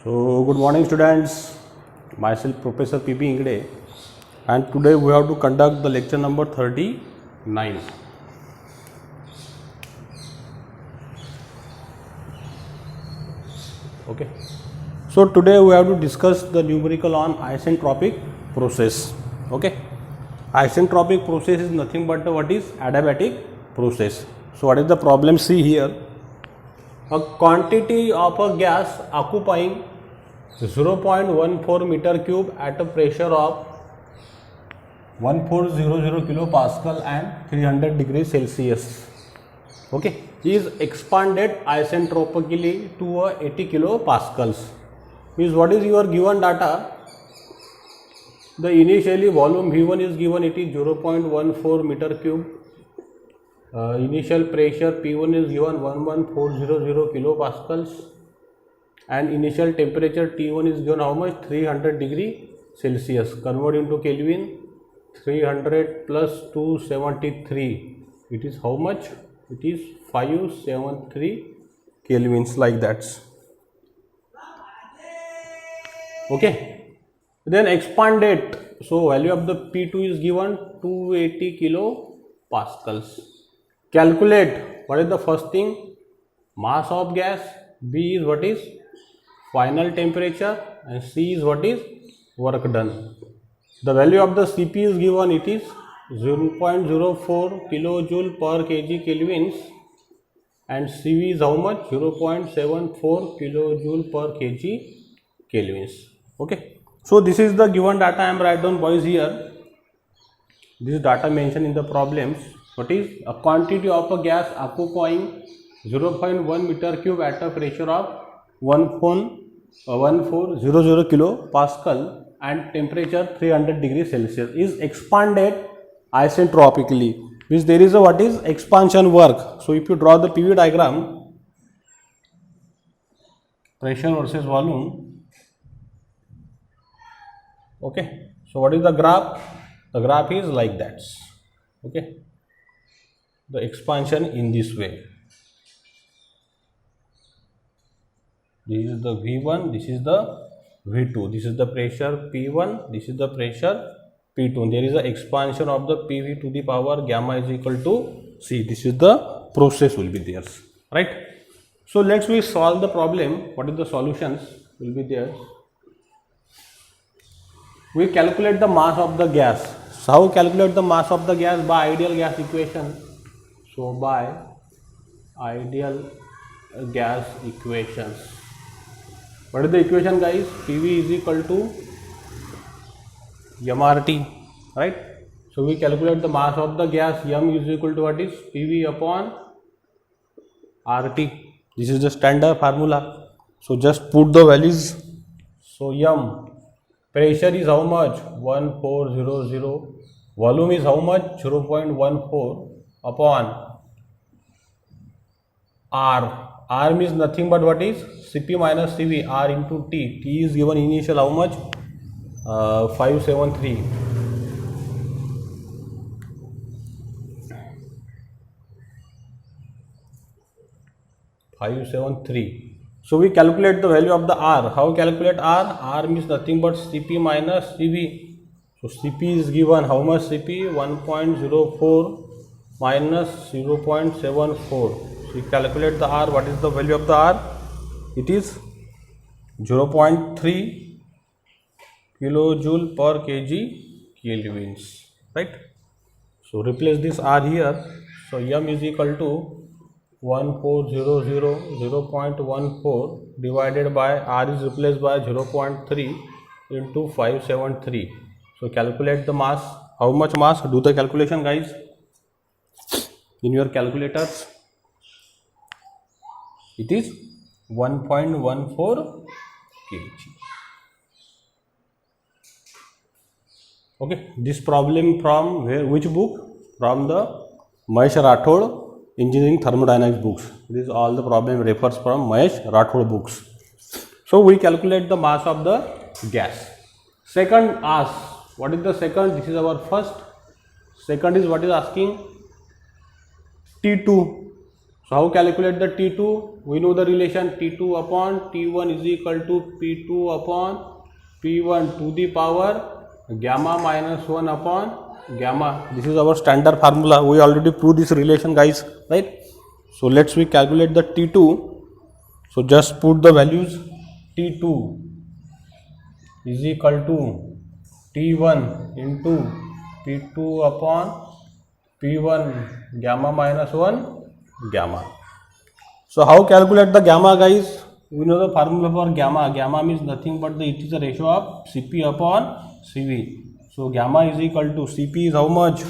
So, good morning students, myself Professor P.B. Ingde, and today we have to conduct the lecture number 39. Okay. So, today we have to discuss the numerical on isentropic process. Okay. Isentropic process is nothing but what is adiabatic process. So, what is the problem? See here, a quantity of a gas occupying 0.14 meter cube at a pressure of 1400 kilopascal and 300 degrees Celsius, okay, is expanded isentropically to 80 kilopascals. Means what is your given data? The initially volume V1 is given, it is 0.14 meter cube. Initial pressure P1 is given 11400 kilopascals, and initial temperature T1 is given how much? 300 degree Celsius. Convert into Kelvin, 300 plus 273, it is how much? It is 573 kelvins, like that. Okay, then expanded. So value of the P2 is given 280 kilopascals. Calculate what is the first thing? Mass of gas. B is what is final temperature, and C is what is work done. The value of the Cp is given, it is 0.04 kilojoule per kg kelvins, and Cv is how much? 0.74 kilojoule per kg kelvins. Okay. So this is the given data. I am write down, boys, here. This data mentioned in the problems. What is a quantity of a gas occupying 0.1 meter cube at a pressure of 1400 kilopascal and temperature 300 degrees Celsius is expanded isentropically. Means there is a what is expansion work. So if you draw the PV diagram, pressure versus volume. Okay. So what is the graph? The graph is like that. Okay. The expansion in this way. This is the V1, this is the V2, this is the pressure P1, this is the pressure P2. There is an expansion of the PV to the power gamma is equal to C. This is the process will be there, right? So let's we solve the problem. What is the solutions will be there? We calculate the mass of the gas. So how calculate the mass of the gas? By ideal gas equation. So by ideal gas equations. What is the equation, guys? PV is equal to MRT, right? So we calculate the mass of the gas. M is equal to what is? PV upon RT. This is the standard formula. So just put the values. So M, pressure is how much? 1400. Volume is how much? 0.14 upon R. R means nothing but what is? Cp minus Cv, R into T. T is given initial how much? 573. So we calculate the value of the R. How calculate R? R means nothing but Cp minus Cv. So Cp is given how much? Cp 1.04 minus 0.74. So we calculate the R. What is the value of the R? It is 0.3 kilojoule per kg kelvins, right? So replace this R here. So M is equal to 1400 0.14 divided by R is replaced by 0.3 into 573. So calculate the mass. How much mass? Do the calculation, guys, in your calculators. It is 1.14 kg. Okay, this problem from where? Which book? From the Mahesh Rathod Engineering Thermodynamics books. This all the problem refers from Mahesh Rathod books. So we calculate the mass of the gas. Second ask, what is the second? This is our first. Second is what is asking? T2. So how calculate the T2? We know the relation T2 upon T1 is equal to P2 upon P1 to the power gamma minus 1 upon gamma. This is our standard formula. We already proved this relation, guys, right? So let's we calculate the T2. So just put the values. T2 is equal to T1 into P2 upon P1 gamma minus 1 gamma. So how calculate the gamma, guys? We know the formula for gamma. Gamma means nothing but it is the ratio of Cp upon Cv. So gamma is equal to Cp is how much?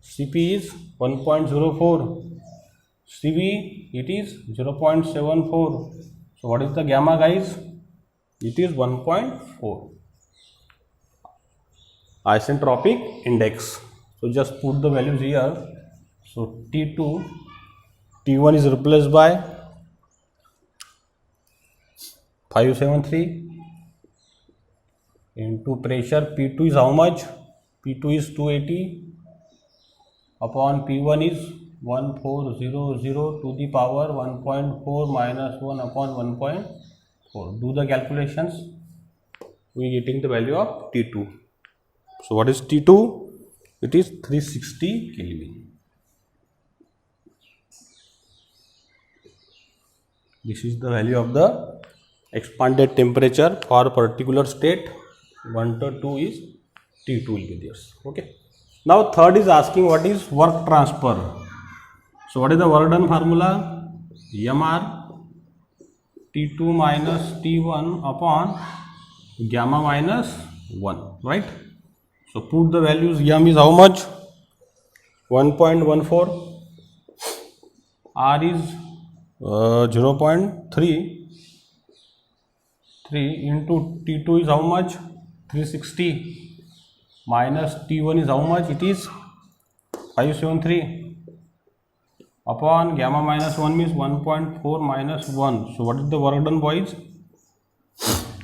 Cp is 1.04. Cv it is 0.74. So what is the gamma, guys? It is 1.4. Isentropic index. So just put the values here. So T2, T1 is replaced by 573 into pressure. P2 is how much? P2 is 280 upon P1 is 1400 to the power 1.4 minus 1 upon 1.4. Do the calculations. We are getting the value of T2. So what is T2? It is 360 Kelvin. This is the value of the expanded temperature for a particular state. 1 to 2 is T2 will be theirs. Okay. Now third is asking what is work transfer. So what is the work done formula? MR T2 minus T1 upon gamma minus 1, right? So put the values. M is how much? 1.14. R is 0.3 into T2 is how much? 360 minus T1 is how much? It is 573 upon gamma minus 1 means 1.4 minus 1. So what is the work done, boys?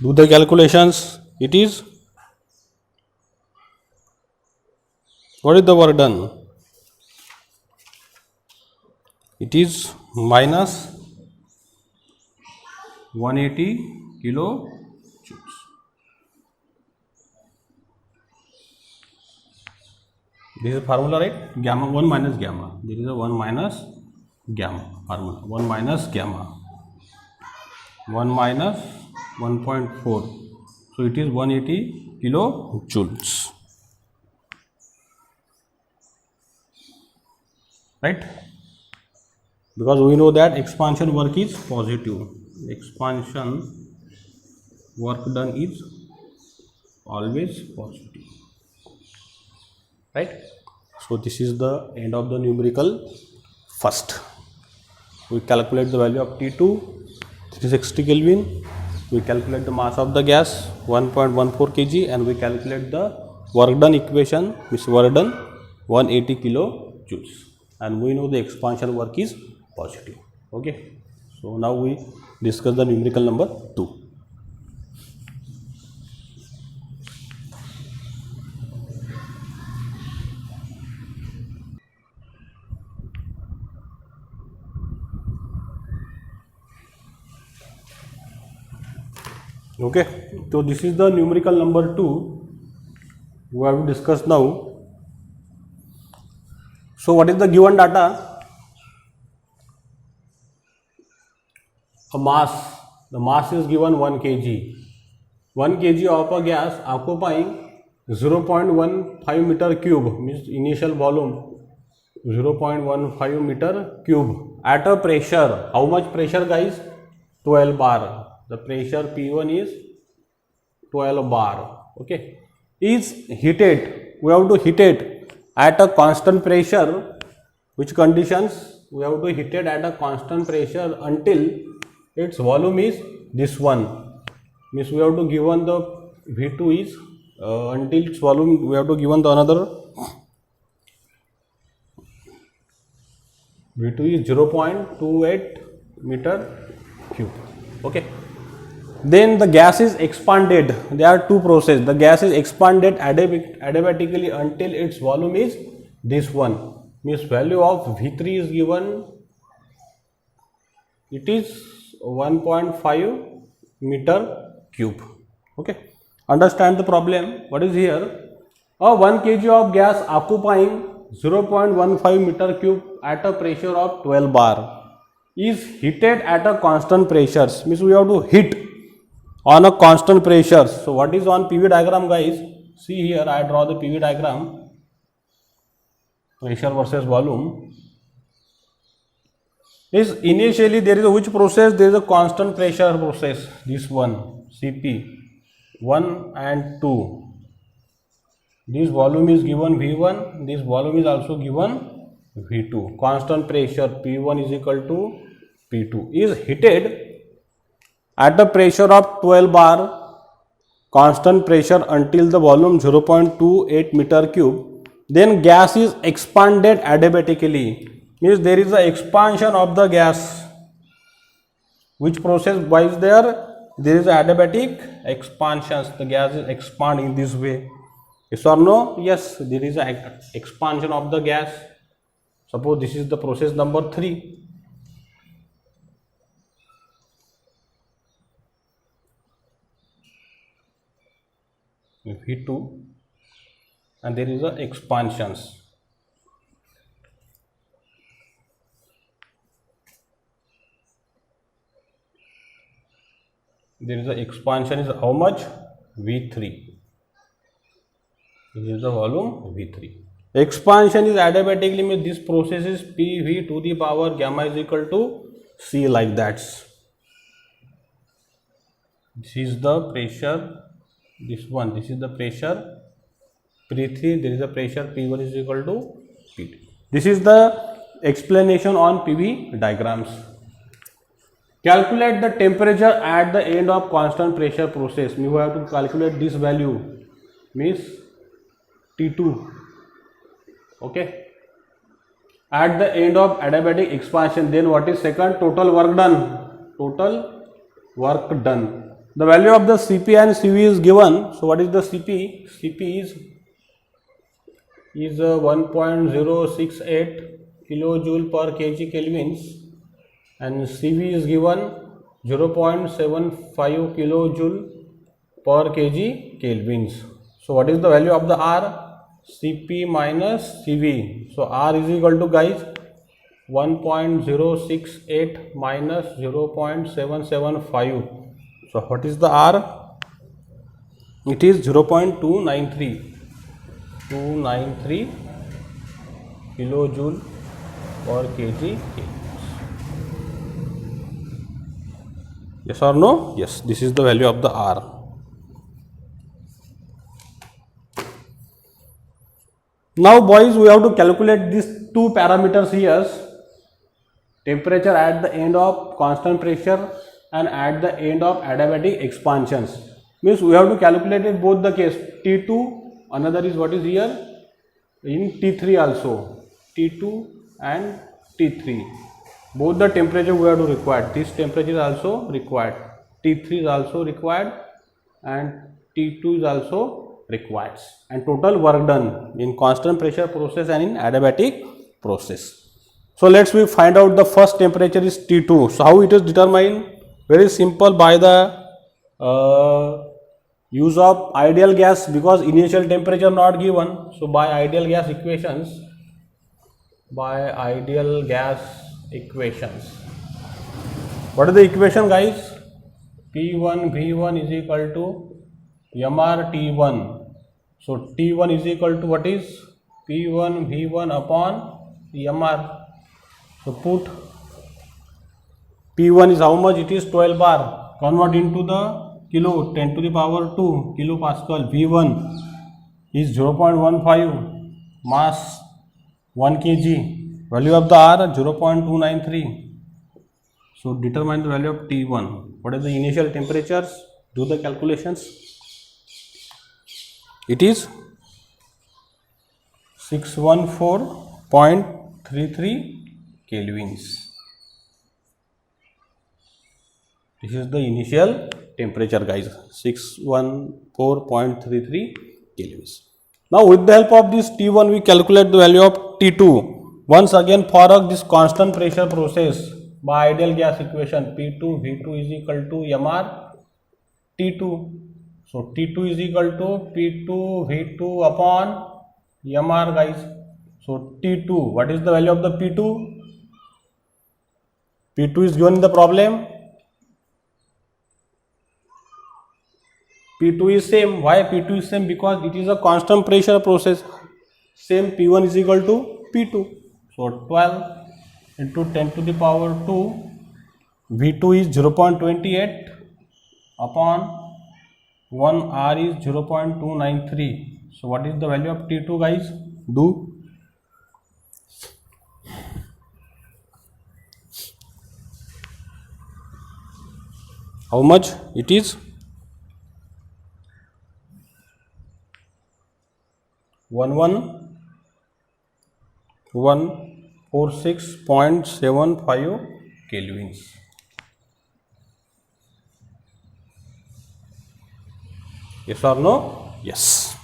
Do the calculations. It is, what is the work done? It is minus 180 kilo joules. This is formula, right? Gamma 1 minus gamma. There is a 1 minus gamma formula. 1 minus gamma. 1 minus 1.4. So it is 180 kilo joules. Right? Because we know that expansion work is positive. Expansion work done is always positive. Right? So this is the end of the numerical first. We calculate the value of T2, 360 Kelvin. We calculate the mass of the gas, 1.14 kg, and we calculate the work done equation, which work done 180 kilo joules. And we know the expansion work is positive. Okay. So now we discuss the numerical number 2. Okay. So this is the numerical number 2 we have to discuss now. So what is the given data? A mass. The mass is given 1 kg. 1 kg of a gas occupying 0.15 meter cube means initial volume 0.15 meter cube at a pressure. How much pressure, guys? 12 bar. The pressure P1 is 12 bar. Okay. Is heated. We have to heat it at a constant pressure. Which conditions? We have to heat it at a constant pressure until its volume is this one. Means we have to given the V2 is until its volume we have to given the another V2 is 0.28 meter cube. Okay. Then the gas is expanded. There are two processes. The gas is expanded adiabatically until its volume is this one. Means value of V3 is given It is 1.5 meter cube. Okay. Understand the problem. What is here? A 1 kg of gas occupying 0.15 meter cube at a pressure of 12 bar is heated at a constant pressure. Means we have to heat on a constant pressure. So what is on PV diagram, guys? See here, I draw the PV diagram. Pressure versus volume. Is initially there is a which process? There is a constant pressure process. This one, CP 1 and 2. This volume is given V1. This volume is also given V2. Constant pressure P1 is equal to P2 is heated at the pressure of 12 bar constant pressure until the volume 0.28 meter cube. Then gas is expanded adiabatically. Means there is a expansion of the gas. Which process is there? There is adiabatic expansions. The gas is expanding in this way. Yes or no? Yes, there is a expansion of the gas. Suppose this is the process number 3. V2, and there is a expansions. There is a expansion is how much? V3. This is the volume V3. Expansion is adiabatically, means this process is PV to the power gamma is equal to C, like that. This is the pressure. This one, this is the pressure P3, there is a pressure P1 is equal to P2. This is the explanation on PV diagrams. Calculate the temperature at the end of constant pressure process. We have to calculate this value, means T2. Okay. At the end of adiabatic expansion, then what is second? Total work done. Total work done. The value of the Cp and Cv is given. So what is the Cp? Cp is 1.068 kilojoule per kg kelvins, and Cv is given 0.75 kilojoule per kg kelvins. So what is the value of the R? Cp minus Cv. So R is equal to, guys, 1.068 minus 0.775. So what is the R? It is 0.293 kilojoule per kg. Yes or no? Yes, this is the value of the R. Now boys, we have to calculate these two parameters here. Temperature at the end of constant pressure and at the end of adiabatic expansions. Means we have to calculate it both the case. T2, another is what is here in T3 also. T2 and T3. Both the temperature we have to require. This temperature is also required. T3 is also required and T2 is also required. And total work done in constant pressure process and in adiabatic process. So let's find out the first temperature is T2. So how it is determined? Very simple, by the use of ideal gas, because initial temperature not given. So by ideal gas equations, what is the equation, guys? P1 V1 is equal to MR T1. So T1 is equal to what is? P1 V1 upon MR. So put P1 is how much? It is 12 bar. Convert into the kilo, 10 to the power 2 kilopascal. V1 is 0.15, mass 1 kg. Value of the R 0.293. So determine the value of T1. What are the initial temperatures? Do the calculations. It is 614.33 kelvins. This is the initial temperature, guys, 614.33 kelvins. Now with the help of this T1 we calculate the value of T2. Once again, for this constant pressure process, by ideal gas equation P2 V2 is equal to MR T2. So T2 is equal to P2 V2 upon MR guys. So T2, what is the value of the P2? P2 is given in the problem. P2 is same. Why P2 is same? Because it is a constant pressure process. Same P1 is equal to P2. So 12 into 10 to the power 2. V2 is 0.28 upon 1 R is 0.293. So what is the value of T2 guys? Do. How much it is? 11146.75 kelvins. Yes or no? Yes.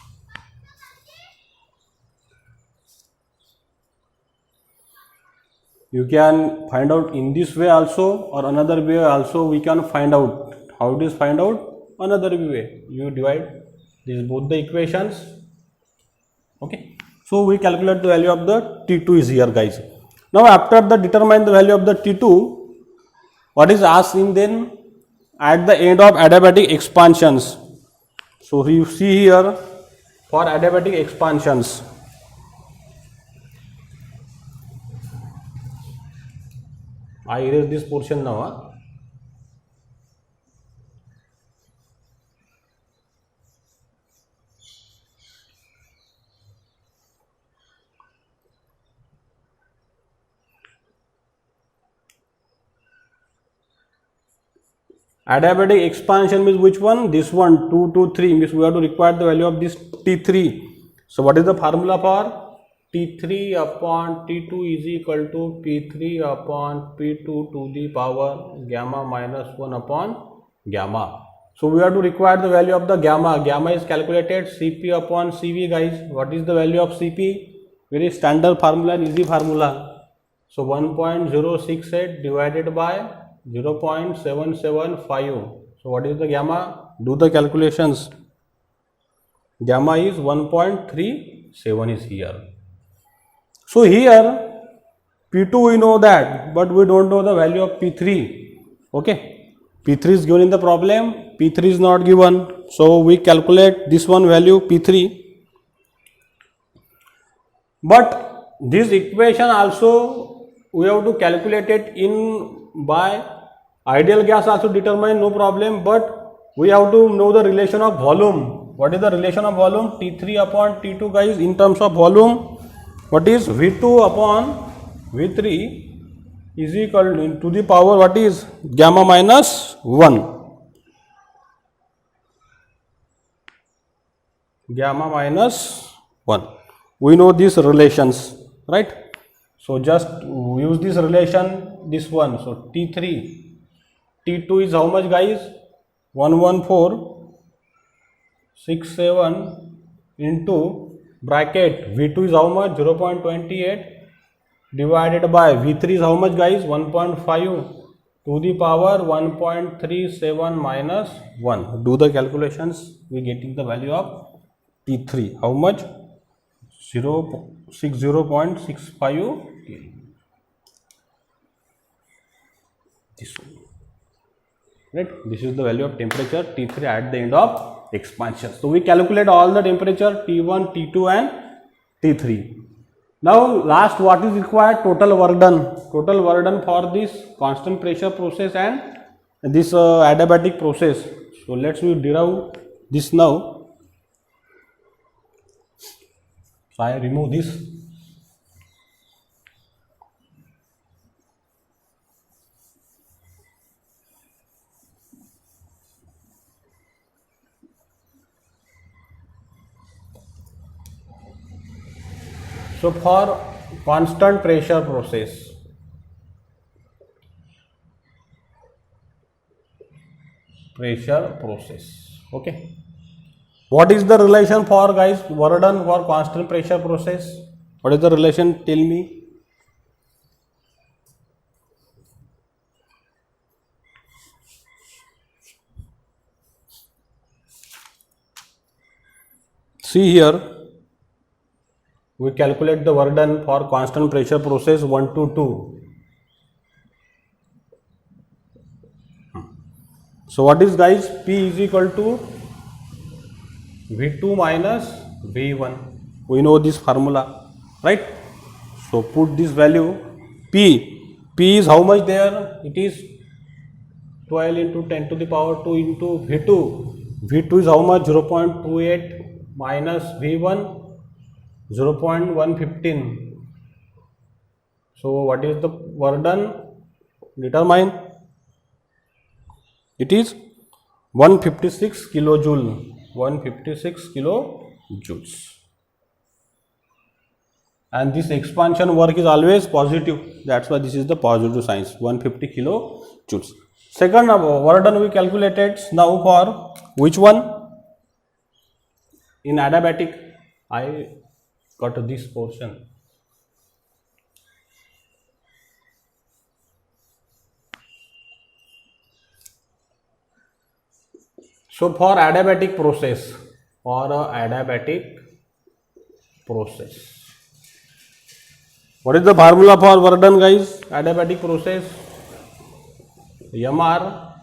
You can find out in this way also, or another way also we can find out. How it is find out? Another way. You divide these both the equations. Okay. So we calculate the value of the T2 is here guys. Now after the determine the value of the T2, what is asked in then at the end of adiabatic expansions. So you see here for adiabatic expansions. I erase this portion now. Adiabatic expansion means which one? This one, 2 to 3 means we have to require the value of this T3. So what is the formula for? T3 upon T2 is equal to P3 upon P2 to the power gamma minus 1 upon gamma. So we have to require the value of the gamma. Gamma is calculated Cp upon Cv guys. What is the value of Cp? Very standard formula and easy formula. So 1.068 divided by 0.775. So what is the gamma? Do the calculations. Gamma is 1.37 is here. So here P2 we know that, but we don't know the value of P3. Okay, P3 is given in the problem, P3 is not given. So we calculate this one value P3. But this equation also we have to calculate it in by ideal gas also determine, no problem, but we have to know the relation of volume. What is the relation of volume? T3 upon T2 guys in terms of volume. What is V2 upon V3 is equal to the power what is gamma minus 1. Gamma minus 1. We know these relations, right? So just use this relation, this one. So T3, T2 is how much guys? 11467 into bracket V2 is how much? 0.28 divided by V3 is how much guys? 1.5 to the power 1.37 minus 1. Do the calculations. We getting the value of T3. How much? 0.65. This one. Right? This is the value of temperature T3 at the end of expansion. So we calculate all the temperature T1, T2 and T3. Now last what is required? Total work done. Total work done for this constant pressure process and this adiabatic process. So let's we derive this now. So I remove this. So for constant pressure process, okay. What is the relation for guys work done for constant pressure process? What is the relation? Tell me. see here, we calculate the work done for constant pressure process 1 to 2. So what is, guys? P is equal to V2 minus V1. We know this formula, right? So put this value P. P is how much there? It is 12 into 10 to the power 2 into V2. V2 is how much? 0.28 minus V1 0.115. So what is the work done? Determine. It is 156 kilojoule. 156 kilojoules. And this expansion work is always positive. That's why this is the positive signs. 150 kilojoules. Second work done we calculated. Now for which one? In adiabatic, I got this portion. So for adiabatic process, what is the formula for work done, guys? Adiabatic process, MR,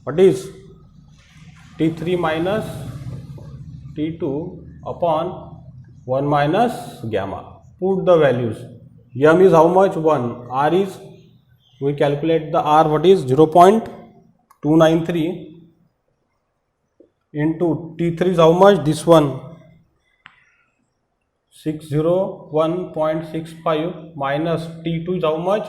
what is? T3 minus T2 upon 1 minus gamma. Put the values. M is how much? 1. R is, we calculate the R, what is? 0.293 into T3 is how much? This one, 601.65 minus T2 is how much?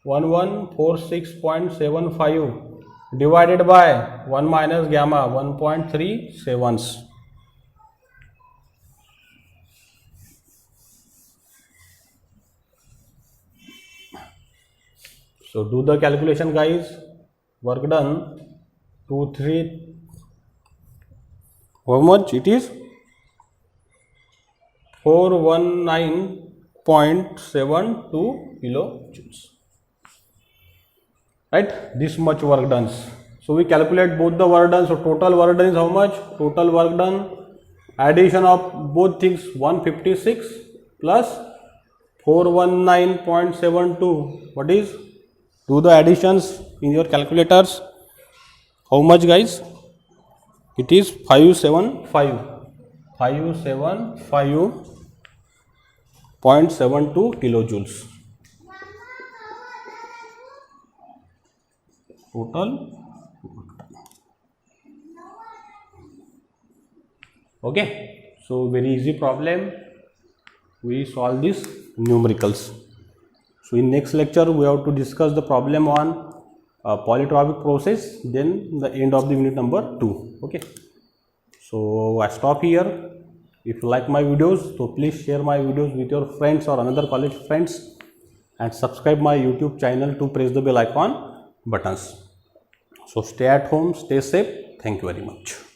1146.75 divided by 1 minus gamma, 1.37. So do the calculation, guys. Work done 2, 3. How much it is? 419.72 kilojoules. Right? This much work done. So we calculate both the work done. So total work done is how much? Total work done, addition of both things, 156 plus 419.72. What is? Do the additions in your calculators. How much, guys? It is 575.72 kilojoules. Total. Okay. So very easy problem. We solve this numericals. So in next lecture we have to discuss the problem on polytropic process, then the end of the unit number 2. Okay, so I stop here. If you like my videos, so please share my videos with your friends or another college friends, and subscribe my YouTube channel to press the bell icon buttons. So stay at home, stay safe. Thank you very much.